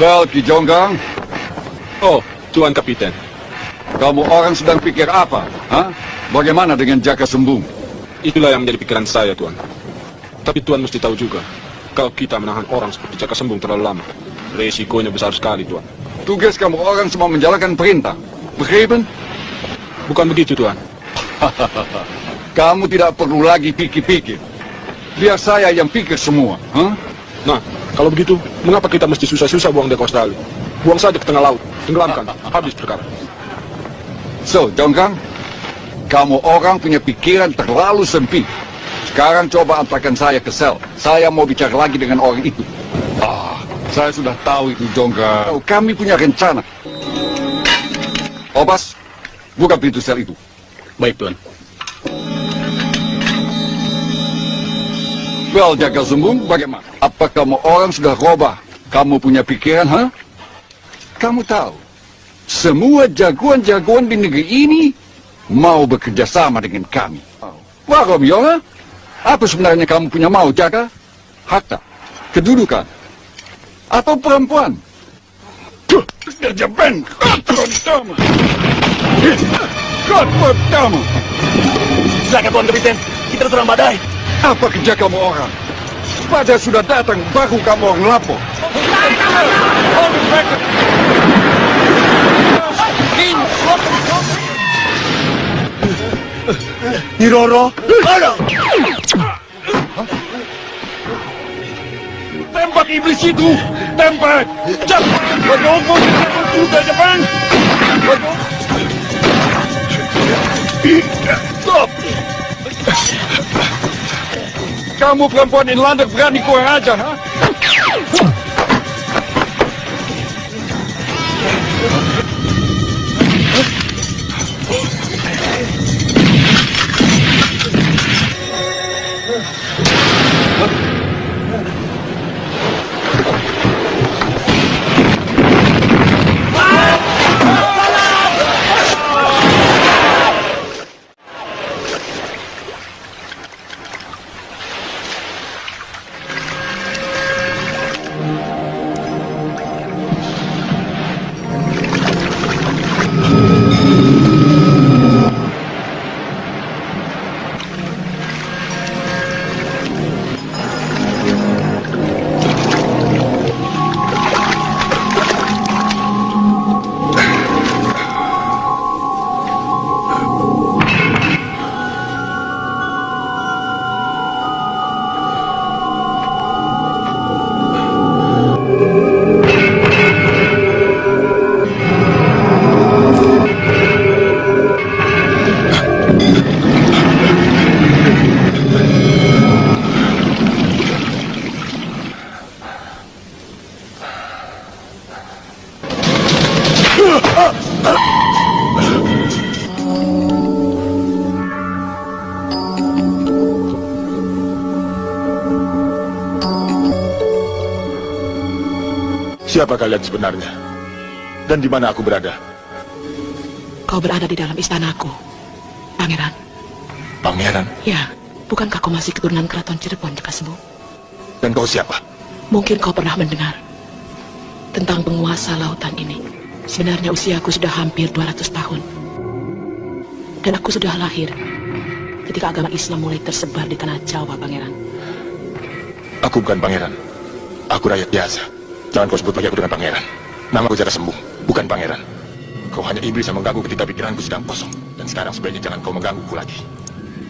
Well, Ki Jonggang. Oh, Tuan Kapiten. Kamu orang sedang pikir apa? Hah? Bagaimana dengan Jaka Sembung? Itulah yang menjadi pikiran saya, Tuan. Tapi Tuan mesti tahu juga, kalau kita menahan orang seperti Jaka Sembung terlalu lama, resikonya besar sekali, Tuan. Tugas kamu orang semua menjalankan perintah. Begrepen? Bukan begitu, Tuan. Kamu tidak perlu lagi pikir-pikir. Biar saya yang pikir semua. Huh? Nah, kalau begitu, mengapa kita mesti susah-susah buang dek Australia? Buang saja ke tengah laut, tenggelamkan, habis perkara. So, Jonggang, kamu orang punya pikiran terlalu sempit. Sekarang coba antarkan saya ke sel. Saya mau bicara lagi dengan orang itu. Saya sudah tahu itu, Jonggang. Oh, kami punya rencana. Obas, buka pintu sel itu. Baik, Tuan. Well, Jaka Sembung, bagaimana? Apa kamu orang sudah robah? Kamu punya pikiran, ha? Kamu tahu, semua jagoan-jagoan di negeri ini mau bekerja sama dengan kami. Wah, Romeo, ha? Apa sebenarnya kamu punya mau, Jaka? Harta, kedudukan, atau perempuan? Kerja band, kau pertama. Kau pertama. Silakan, Tuan Kapiten. Kita terang badai. Apa kerja kamu orang? Pada sudah datang, baru kamu orang lapor. Niroro. Tembak iblis itu! Tembak! Cepat! Menunggu sudah Jepang! Stop! Kamu perempuan Inlander berani kurang ajar, ha? Siapa kalian sebenarnya? Dan di mana aku berada? Kau berada di dalam istanaku, Pangeran. Pangeran? Ya, bukankah kau masih keturunan keraton Cirebon, Jaka Sembung? Dan kau siapa? Mungkin kau pernah mendengar tentang penguasa lautan ini. Sebenarnya usiaku sudah hampir 200 tahun. Dan aku sudah lahir ketika agama Islam mulai tersebar di tanah Jawa, Pangeran. Aku bukan pangeran. Aku rakyat biasa. Jangan kau sebut lagi aku dengan pangeran. Namaku Jaka Sembung, bukan pangeran. Kau hanya iblis yang mengganggu ketika pikiranku sedang kosong. Dan sekarang sebaiknya jangan kau menggangguku lagi.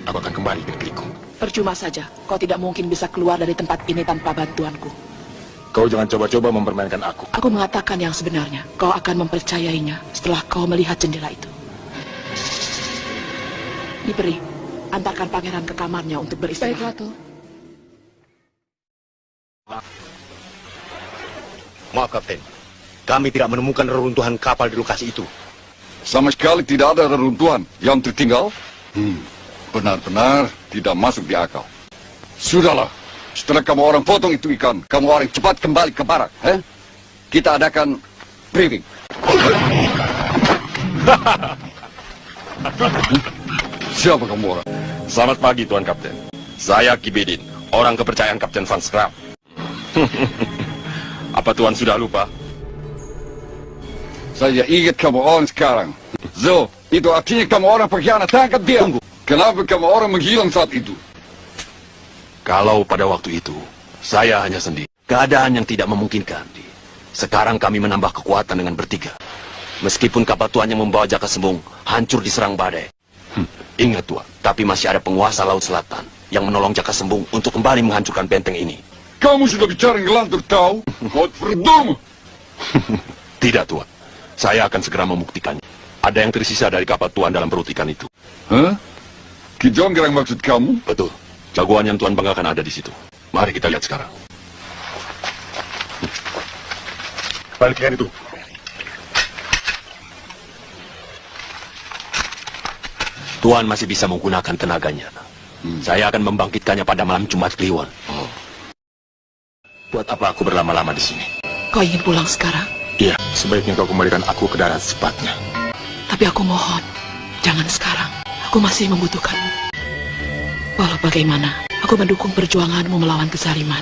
Aku akan kembali ke negeriku. Percuma saja, kau tidak mungkin bisa keluar dari tempat ini tanpa bantuanku. Kau jangan coba-coba mempermainkan aku. Aku mengatakan yang sebenarnya. Kau akan mempercayainya setelah kau melihat jendela itu. Diberi, antarkan pangeran ke kamarnya untuk beristirahat. Baik, Ratu. Maaf, Kapten. Kami tidak menemukan reruntuhan kapal di lokasi itu. Sama sekali tidak ada reruntuhan yang tertinggal. Benar-benar tidak masuk di akal. Sudahlah, setelah kamu orang potong itu ikan, kamu orang cepat kembali ke barak. Kita adakan briefing. Siapa kamu orang? Selamat pagi, Tuan Kapten. Saya Kibedin, orang kepercayaan Kapten Van Scrap. Apa Tuan sudah lupa? Saya ingat kamu orang sekarang. So, itu artinya kamu orang pengkhianat. Tangkap dia. Tunggu. Kenapa kamu orang menghilang saat itu? Kalau pada waktu itu, saya hanya sendiri. Keadaan yang tidak memungkinkan. Sekarang kami menambah kekuatan dengan bertiga. Meskipun kapal Tuan yang membawa Jaka Sembung hancur diserang badai. Ingat Tuan, tapi masih ada penguasa Laut Selatan yang menolong Jaka Sembung untuk kembali menghancurkan benteng ini. Kamu sudah bicara ngelantur tahu? Kau perdomo. Tidak Tuan, saya akan segera membuktikannya. Ada yang tersisa dari kapal Tuan dalam perut ikan itu. Hah? Kijonggrang maksud kamu? Betul, jagoan yang Tuan banggakan ada di situ. Mari kita lihat sekarang. Balik ikan itu. Tuan masih bisa menggunakan tenaganya. Saya akan membangkitkannya pada malam Jumat Kliwon. Buat apa aku berlama-lama di sini? Kau ingin pulang sekarang? Iya, sebaiknya kau kembalikan aku ke darat secepatnya. Tapi aku mohon, jangan sekarang. Aku masih membutuhkanmu. Walau bagaimana, aku mendukung perjuanganmu melawan kezaliman.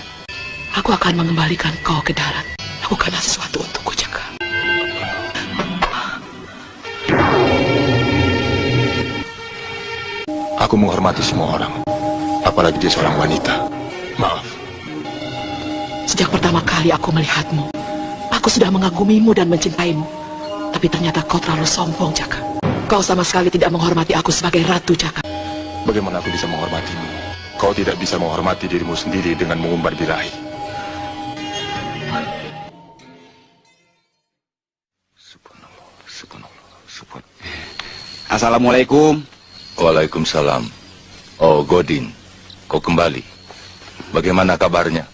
Aku akan mengembalikan kau ke darat. Lakukanlah sesuatu untukku, Jaka. Aku menghormati semua orang, apalagi dia seorang wanita. Maaf. Sejak pertama kali aku melihatmu, aku sudah mengagumimu dan mencintaimu. Tapi ternyata kau terlalu sombong, Jaka. Kau sama sekali tidak menghormati aku sebagai ratu, Jaka. Bagaimana aku bisa menghormatimu? Kau tidak bisa menghormati dirimu sendiri dengan mengumbar birahi. Assalamualaikum. Waalaikumsalam. Oh, Godin, kau kembali. Bagaimana kabarnya?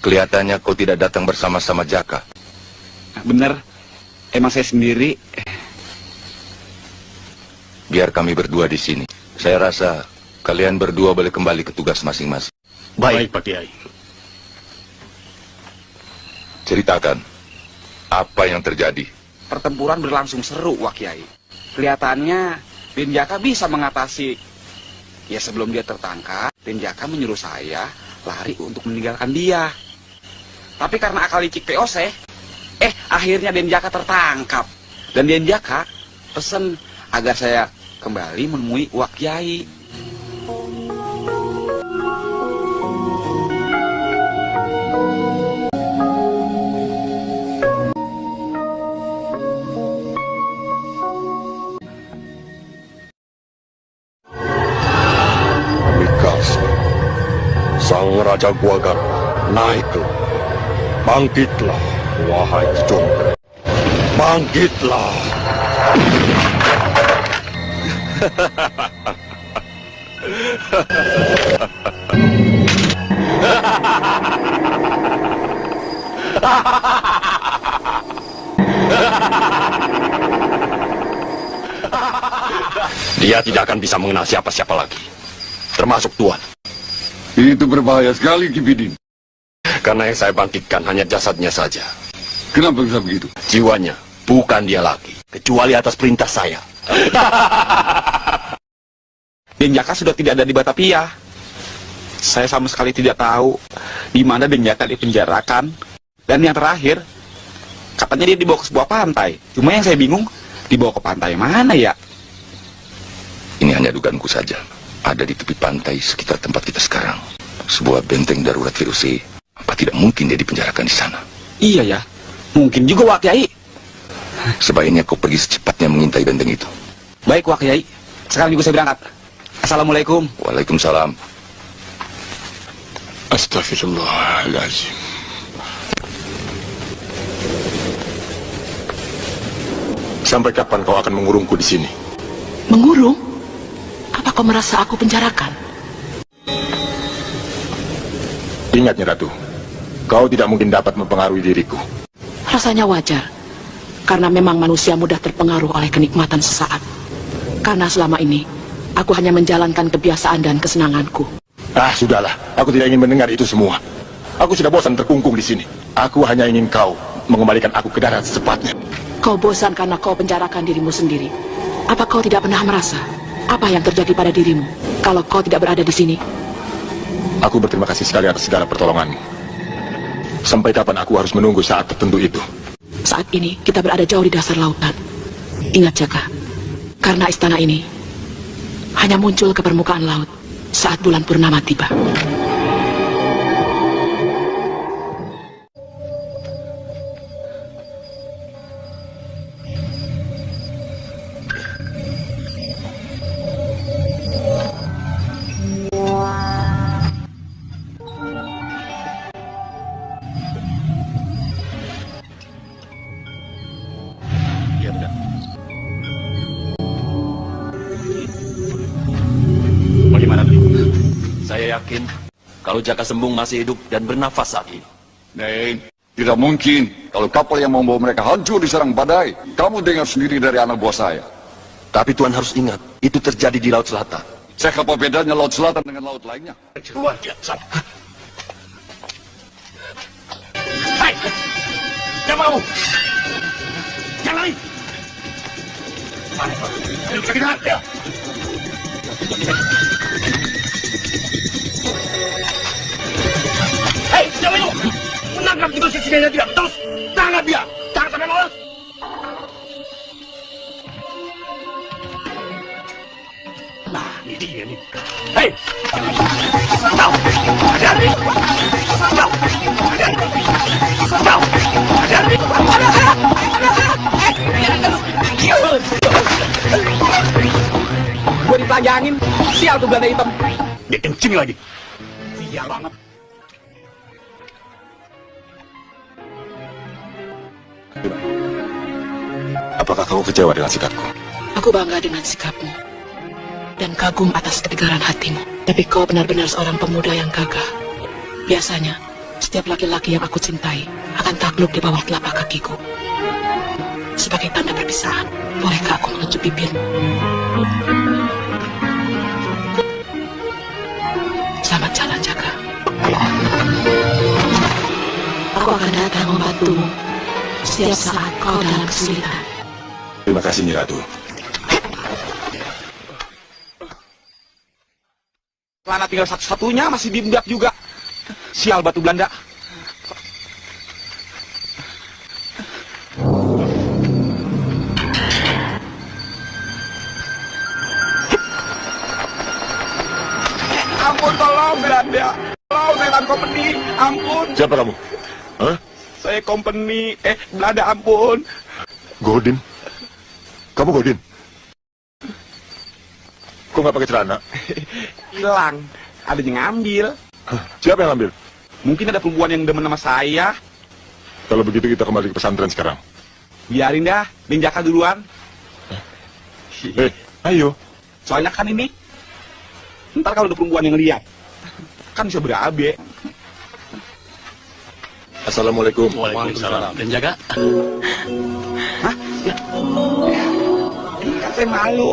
Kelihatannya kau tidak datang bersama-sama Jaka. Bener, emang saya sendiri. Biar kami berdua di sini. Saya rasa kalian berdua boleh kembali ke tugas masing-masing. Baik, Pak Kiai. Ceritakan, apa yang terjadi? Pertempuran berlangsung seru, Wak Kiai. Kelihatannya Den Jaka bisa mengatasi. Ya sebelum dia tertangkap, Den Jaka menyuruh saya lari untuk meninggalkan dia. Tapi karena akal licik POC, akhirnya Den Jaka tertangkap. Dan Den Jaka pesen agar saya kembali menemui Wak Kiai. Sang Raja Guagar, naiklah. Bangkitlah, wahai Kijonggrang. Bangkitlah. Dia tidak akan bisa mengenal siapa-siapa lagi, termasuk Tuan. Itu berbahaya sekali, Kibidin. Karena yang saya bangkitkan hanya jasadnya saja. Kenapa bisa begitu? Jiwanya bukan dia lagi, kecuali atas perintah saya. Den Jaka sudah tidak ada di Batavia. Saya sama sekali tidak tahu di mana Den Jaka dipenjarakan. Dan yang terakhir, katanya dia dibawa ke sebuah pantai. Cuma yang saya bingung, dibawa ke pantai mana ya? Ini hanya dugaanku saja. Ada di tepi pantai sekitar tempat kita sekarang. Sebuah benteng darurat VOC. Apa tidak mungkin dia dipenjarakan di sana? Iya ya, mungkin juga Wak Kiai. Sebaiknya kau pergi secepatnya mengintai benteng itu. Baik Wak Kiai, sekarang juga saya berangkat. Assalamualaikum. Waalaikumsalam. Astagfirullahaladzim. Sampai kapan kau akan mengurungku di sini? Mengurung? Apa kau merasa aku penjarakan? Ingat, Nyi Ratu, kau tidak mungkin dapat mempengaruhi diriku. Rasanya wajar, karena memang manusia mudah terpengaruh oleh kenikmatan sesaat. Karena selama ini, aku hanya menjalankan kebiasaan dan kesenanganku. Ah, sudahlah, aku tidak ingin mendengar itu semua. Aku sudah bosan terkungkung di sini. Aku hanya ingin kau mengembalikan aku ke darat secepatnya. Kau bosan karena kau penjarakan dirimu sendiri. Apa kau tidak pernah merasa apa yang terjadi pada dirimu kalau kau tidak berada di sini? Aku berterima kasih sekali atas segala pertolonganmu. Sampai kapan aku harus menunggu saat tertentu itu? Saat ini kita berada jauh di dasar lautan. Ingat Jaka, karena istana ini hanya muncul ke permukaan laut saat bulan purnama tiba. Bagaimana? Saya yakin kalau Jaka Sembung masih hidup dan bernafas saat ini. Nen, tidak mungkin. Kalau kapal yang membawa mereka hancur diserang badai. Kamu dengar sendiri dari anak buah saya. Tapi Tuan harus ingat, itu terjadi di Laut Selatan. Saya apa bedanya Laut Selatan dengan laut lainnya? Luar biasa. Hai! Jangan mau! Jangan lari! Sakit hati ya! Hei, jangan itu! Menangkap itu sisinya dia! Terus, tangkap dia! Jangan sampai lolos! Nah, ini dia nih. Hei! Kau! Hati-hati! Kau! Hati-hati! Kau! Hati-hati! Gue dipelajangin, sial tuh belanda hitam. Dia kencing lagi. Sial banget. Apakah kamu kecewa dengan sikapku? Aku bangga dengan sikapmu dan kagum atas ketegaran hatimu. Tapi kau benar-benar seorang pemuda yang gagah. Biasanya, setiap laki-laki yang aku cintai akan takluk di bawah telapak kakiku. Sebagai tanda perpisahan, bolehkah aku mengecup bibirmu? Selamat jalan, Jaka. Aku akan datang membantumu setiap saat kau dalam kesulitan. Terima kasih, Nyi Ratu. Celana tinggal satu-satunya masih diundak juga. Sial batu Belanda. Ampun, tolong Belanda. Tolong, saya Tan Company. Ampun. Siapa kamu? Hah? Saya company. Belanda, ampun. Godin? Kamu Godin? Kok nggak pakai celana? Hilang. Ada yang ngambil. Hah? Siapa yang ambil? Mungkin ada perempuan yang demen sama saya. Kalau begitu kita kembali ke pesantren sekarang. Biarin dah, Den Jaka duluan. Ayo. Soalnya kan ini, ntar kalau ada perempuan yang lihat, kan bisa berabe. Assalamualaikum. Waalaikumsalam. Dan Jaka? Hah? Kan saya malu.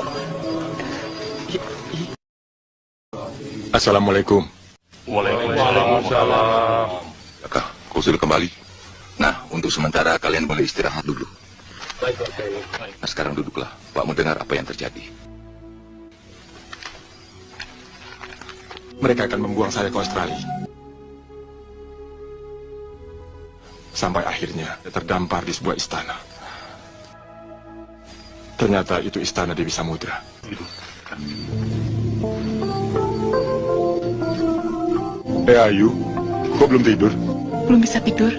Assalamualaikum. Waalaikumsalam. Jaka, kau sudah kembali? Nah, untuk sementara kalian boleh istirahat dulu. Nah, sekarang duduklah. Pak mau dengar apa yang terjadi. Mereka akan membuang saya ke Australia. Sampai akhirnya terdampar di sebuah istana. Ternyata itu istana Dewi Samudra. Ayu, kok belum tidur? Belum bisa tidur.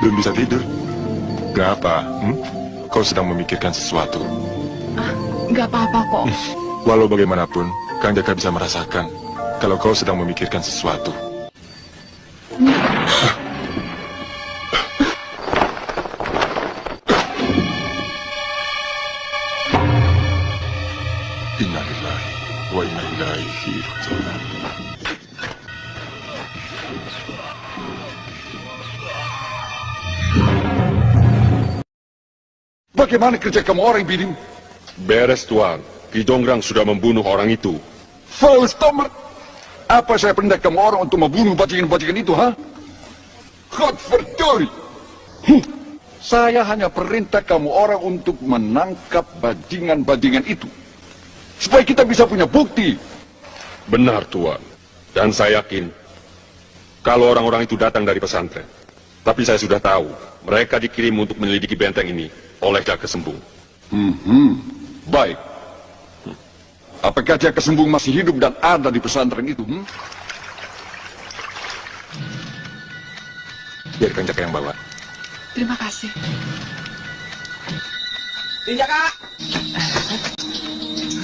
Belum bisa tidur? Kenapa? Kau sedang memikirkan sesuatu. Nggak apa-apa kok. Walau bagaimanapun, Kang Jaka bisa merasakan kalau kau sedang memikirkan sesuatu. Innalillahi wa inna ilaihi raji'un. Bagaimana kerja kamu orang bidim? Beres, Tuan. Ki Jonggrang sudah membunuh orang itu. Volstomer. Apa saya perintah kamu orang untuk membunuh bajingan-bajingan itu, ha? Godverdorie. Saya hanya perintah kamu orang untuk menangkap bajingan-bajingan itu. Supaya kita bisa punya bukti. Benar, Tuan. Dan saya yakin, kalau orang-orang itu datang dari pesantren, Tapi saya sudah tahu, mereka dikirim untuk menyelidiki benteng ini oleh Jaka Sembung. Baik. Apakah Jaka Sembung masih hidup dan ada di pesantren itu? Biarkan Jaka yang bawa. Terima kasih. Den Jaka!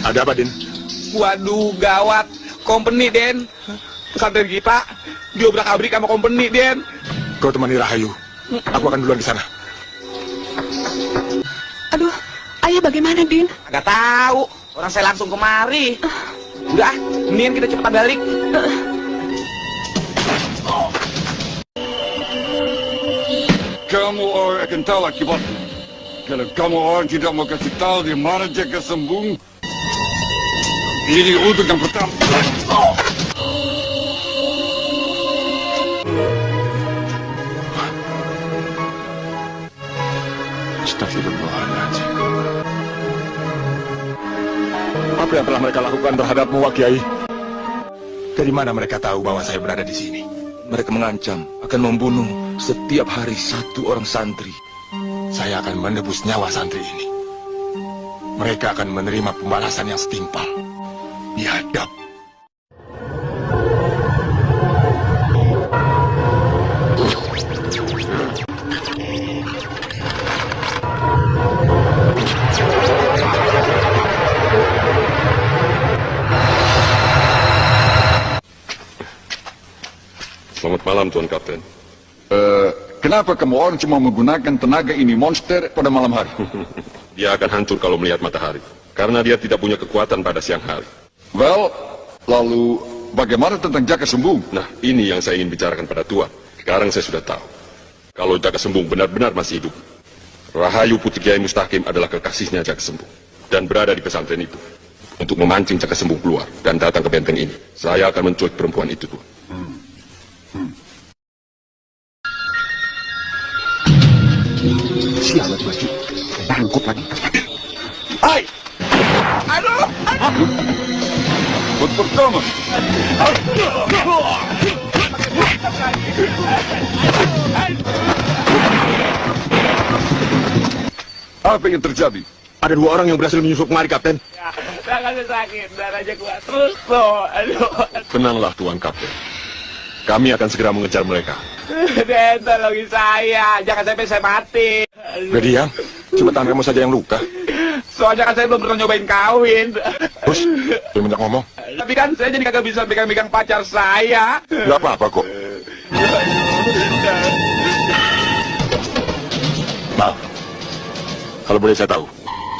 Ada apa, Din? Waduh, gawat. Company, Den. Pesantren kita diobrak-abrik sama company, Den. Kau temani Rahayu. Aku akan duluan ke sana. Aduh, ayah bagaimana, Din? Agak tahu. Orang saya langsung kemari. Udah, mendingan kita cepat balik. Kamu orang akan tahu akibatnya. Kalau kamu orang tidak mau kasih tahu di mana Jaka Sembung, ini untuk yang pertama. Astagfirullahaladzim. Apa yang telah mereka lakukan terhadapmu, Wak Kiai? Dari mana mereka tahu bahwa saya berada di sini? Mereka mengancam akan membunuh setiap hari satu orang santri. Saya akan menebus nyawa santri ini. Mereka akan menerima pembalasan yang setimpal. Biadab. Selamat malam, Tuan Kapten. Kenapa kamu orang cuma menggunakan tenaga ini monster pada malam hari? Dia akan hancur kalau melihat matahari, karena dia tidak punya kekuatan pada siang hari. Well, lalu bagaimana tentang Jaka Sembung? Nah, ini yang saya ingin bicarakan pada Tuan. Sekarang saya sudah tahu. Kalau Jaka Sembung benar-benar masih hidup, Rahayu Putri Kiai Mustaqim adalah kekasihnya Jaka Sembung, dan berada di pesantren itu untuk memancing Jaka Sembung keluar dan datang ke benteng ini. Saya akan menculik perempuan itu, Tuan. Sialan baju, tangkut lagi. Hai! Aduh! Buat pertama. Apa yang terjadi? Ada dua orang yang berhasil menyusup kemari, Kapten. Tangannya sakit, darahnya kuat terus loh. Aduh. Tenanglah, Tuan Kapten. Kami akan segera mengejar mereka. Den, tolongin saya. Jangan sampai saya mati. Udah diam. Cuma tangan kamu saja yang luka. Soalnya kan saya belum pernah nyobain kawin. Terus, lu minta ngomong. Tapi kan saya jadi kagak bisa pegang-pegang pacar saya. Gak apa-apa kok. Maaf. Kalau boleh saya tahu,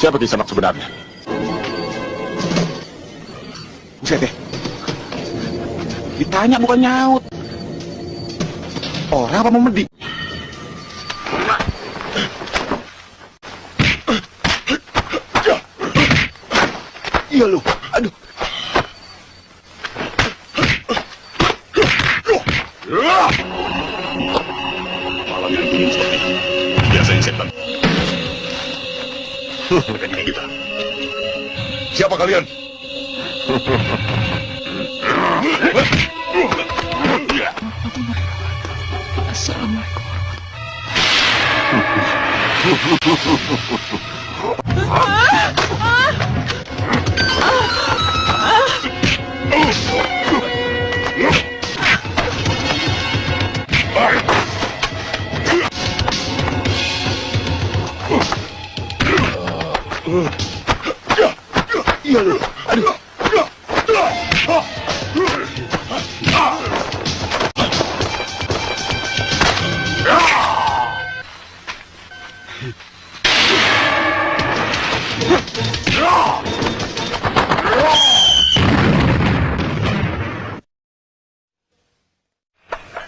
siapa Kisanak sebenarnya? Buset deh. Ditanya bukan nyaut. Orang apa memedi? Iya lu, aduh. Malam yang dingin seperti ini. Biasanya setan. Bukan kita. Siapa kalian? Assalamualaikum. Iya lu, aduh.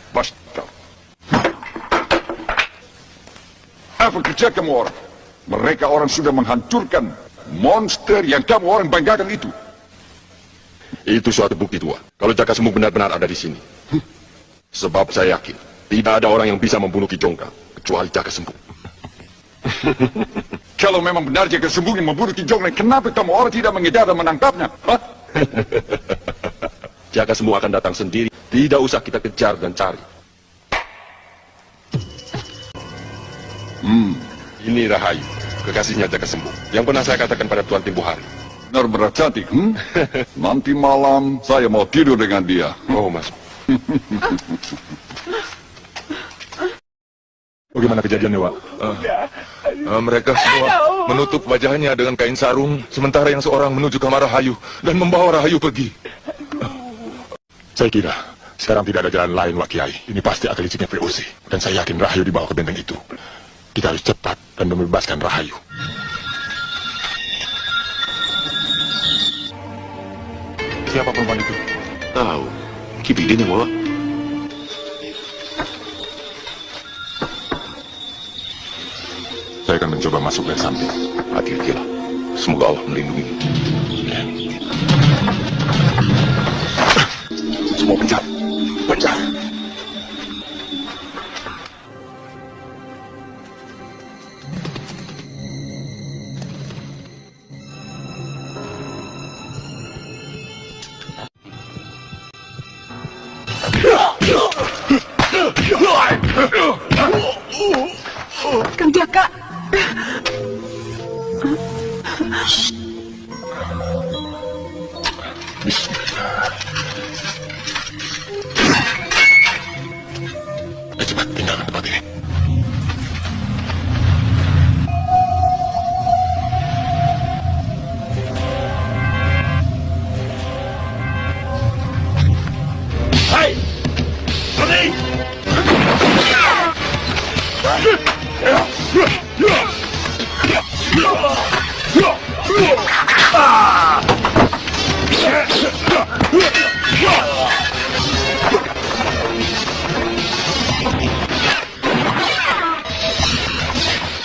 Basta. Apa kerja kamu orang? Mereka orang sudah menghancurkan monster yang kamu orang banggakan itu. Itu suatu bukti, Tuan. Kalau Jaka Sembung benar-benar ada di sini. Sebab saya yakin, tidak ada orang yang bisa membunuh Ki Jonggrang, kecuali Jaka Sembung. Kalau memang benar Jaka Sembung yang membunuh Ki Jonggrang, kenapa kamu orang tidak mengejar dan menangkapnya? Hah? Jaka Sembung akan datang sendiri. Tidak usah kita kejar dan cari. Ini Rahayu, kekasihnya Jaka Sembung, yang pernah saya katakan pada Tuan Tempoh Hari. Benar-benar cantik, Nanti malam saya mau tidur dengan dia. Oh, Mas. Bagaimana kejadiannya, Wak? Mereka semua menutup wajahnya dengan kain sarung, sementara yang seorang menuju kamar Rahayu dan membawa Rahayu pergi. Saya kira sekarang tidak ada jalan lain, Wak Kiai. Ini pasti akan liciknya VOC. Dan saya yakin Rahayu dibawa ke benteng itu. Kita harus cepat dan membebaskan Rahayu. Siapa perempuan itu? Tahu, Kibidin yang bawa. Saya akan mencoba masuk dari samping. Hati-hatilah. Semoga Allah melindungi. Semua pencar. Pencar. Kang Jaka. Cepat tinggalkan tempat ini. Hai! Berhenti!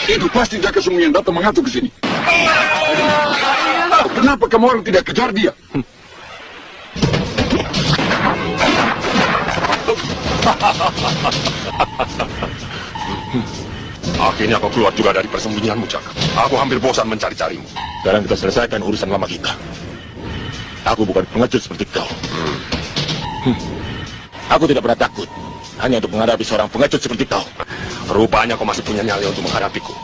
Itu pasti Jaka Sembung yang datang mengatur ke sini. Kenapa kamu orang tidak kejar dia? Akhirnya kau keluar juga dari persembunyianmu, Jaka. Aku hampir bosan mencari-carimu. Sekarang kita selesaikan urusan lama kita. Aku bukan pengecut seperti kau. Aku tidak pernah takut. Hanya untuk menghadapi seorang pengecut seperti kau. Rupanya kau masih punya nyali untuk menghadapiku.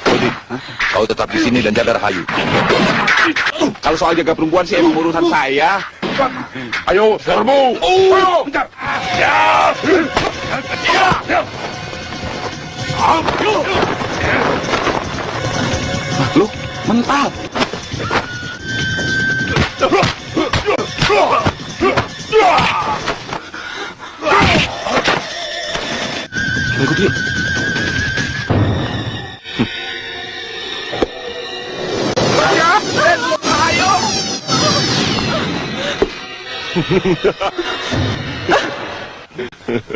Odin, kau tetap di sini dan jaga Rahayu. Kalau soal jaga perempuan sih emang urusan saya. Ayo, serbu! Ayo! Lu mental. Tunggu dia.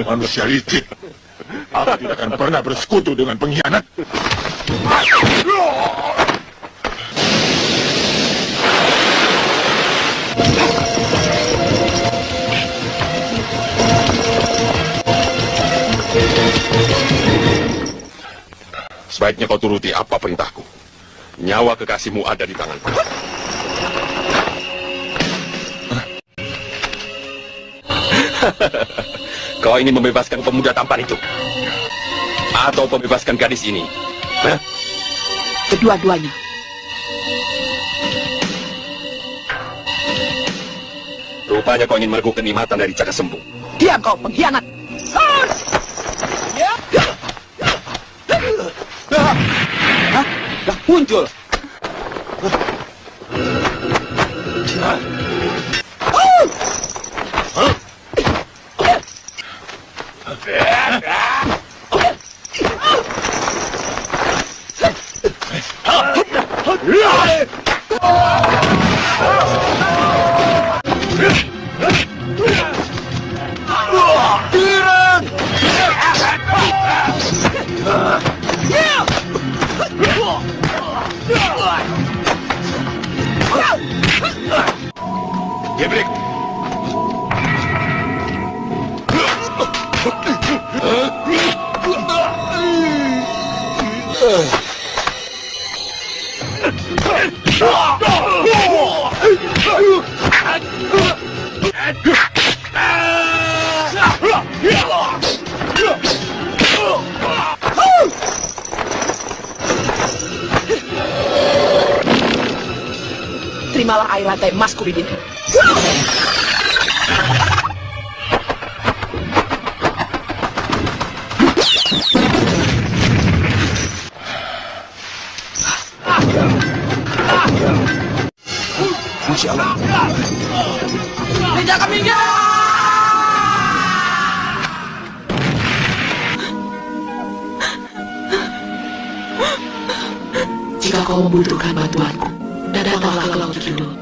Manusia licik. Aku tidak akan pernah bersekutu dengan pengkhianat. Sebaiknya kau turuti apa perintahku. Nyawa kekasihmu ada di tanganku. Kau ingin membebaskan pemuda tampan itu? Atau membebaskan gadis ini? Hah? Kedua-duanya. Rupanya kau ingin merebut kenikmatan dari Jaka Sembung. Diam kau, pengkhianat. Hah? Dah muncul. Gebrik! Terimalah air lantai emasku, Bibin. Masya Allah. Jangan minggir! Jika kau membutuhkan bantuanku, datanglah ke Laut Kidul.